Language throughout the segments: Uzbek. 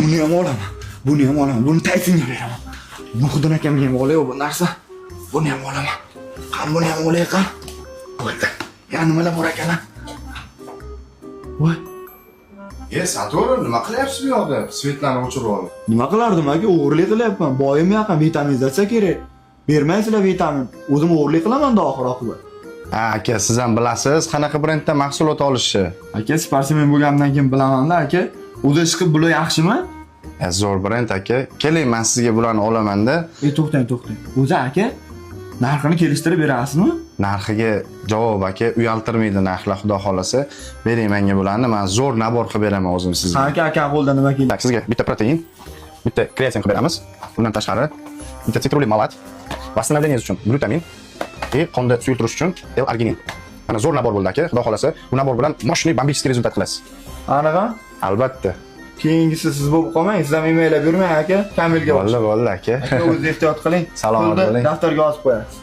Buni ham olaman. Buni ham olaman. Buni Taysonga beraman. Muhiddin akamga ham olay bu narsa. Buni ham olaman. Qani buni ham olay qani. Bo'ldi. Ya nimalar bor ekan? Voy. Saturn, nima qilyapsiz bu yoqda? Svetlarni o'chirib olib. Nima qilardim aka? O'g'irlik qilyapman. Boyim yaqin vitaminizatsiya kerak. Bermaysizlar vitamin. O'zim o'g'irlik qilaman-da oxir-oqibat. Ha, aka, siz ham bilasiz, qanaqa brenddan mahsulot olishni. Aka, sportsmen bo'lganimdan keyin bilaman-da aka. O'zi chiqib bular yaxshimi? Zo'r brend aka. Keling, men sizga bularni olaman-da. To'xtang. O'zi aka, narxini kelishtirib berasizmi? Narxiga javob aka, uyaltirmaydi narxlar, xudo xolasa. Bering menga bularni, men zo'r nabor qilib beraman o'zim sizga. Aka qo'lda nima keldi? Tak, sizga bitta protein, bitta kreatin qilib beramiz. Bundan tashqari bitta sitruli malat, восстановление uchun glutamin, qonda suyultirish uchun L-arginin. Mana zo'r nabor bo'ldi aka, xudo xolasa. Bu nabor bilan mashhur bombический rezultat qilasiz. Anaqa? Albatta. Keyingisi siz bo'lib qolmang, siz ham email bermang aka, Kamilga bosh. Bo'ldi aka. Aka, o'zingiz ehtiyot qiling. Salomat bo'ling. Daftarga yozib qo'yasiz.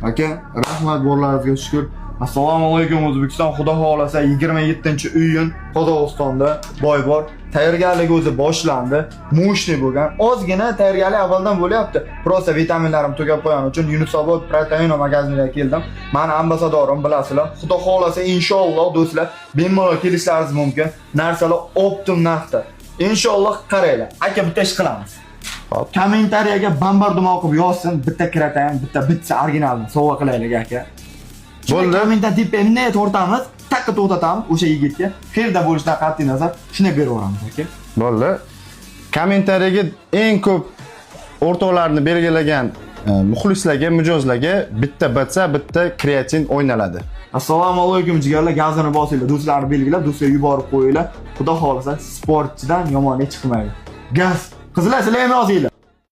Aka, rahmat borlaringizga shukr. Assalomu alaykum O'zbekiston. Xudo xolasa 27-iyun Qozog'istonda Boybor tayyorgarlik o'zi boshlandi. Mushni bo'lgan. Ozgina tayyorgarlik avvaldan bo'lyapti. Prosta vitaminlarim tugab qo'ygan uchun Yunusobod protein magaziniga keldim. Meni ambasadorim bilasizlar. Xudo xolasa inshaalloh do'stlar, bemalol kelishlaringiz mumkin. Narsalar optim narxda. Inshaalloh qaranglar. Aka, bitta ish qilamiz. Hop, kommentariyaga bombardimon qilib yozsin, bitta kiratayin, bitta originalni sovg'a qilaylik aka. Bo'ldi. Kommentar dipini tortamiz, takka to'xtatamiz o'sha yigitga. Qayerda bo'lishidan qat'iy nazar shuni berib yuboramiz aka. Bo'ldi. Kommentariyaga eng ko'p o'rtoqlarni belgilagan muxlislarga, mijozlarga bitta batsa, bitta kreatin o'ynaladi. Assalomu alaykum jigarlar, gazini bosinglar, do'stlarni belgilab, do'stlarga yuborib qo'yinglar. Xudo xolasa sportchidan yomon hech chiqmaydi. Gaz. Qizlar, sizlar ham yozinglar.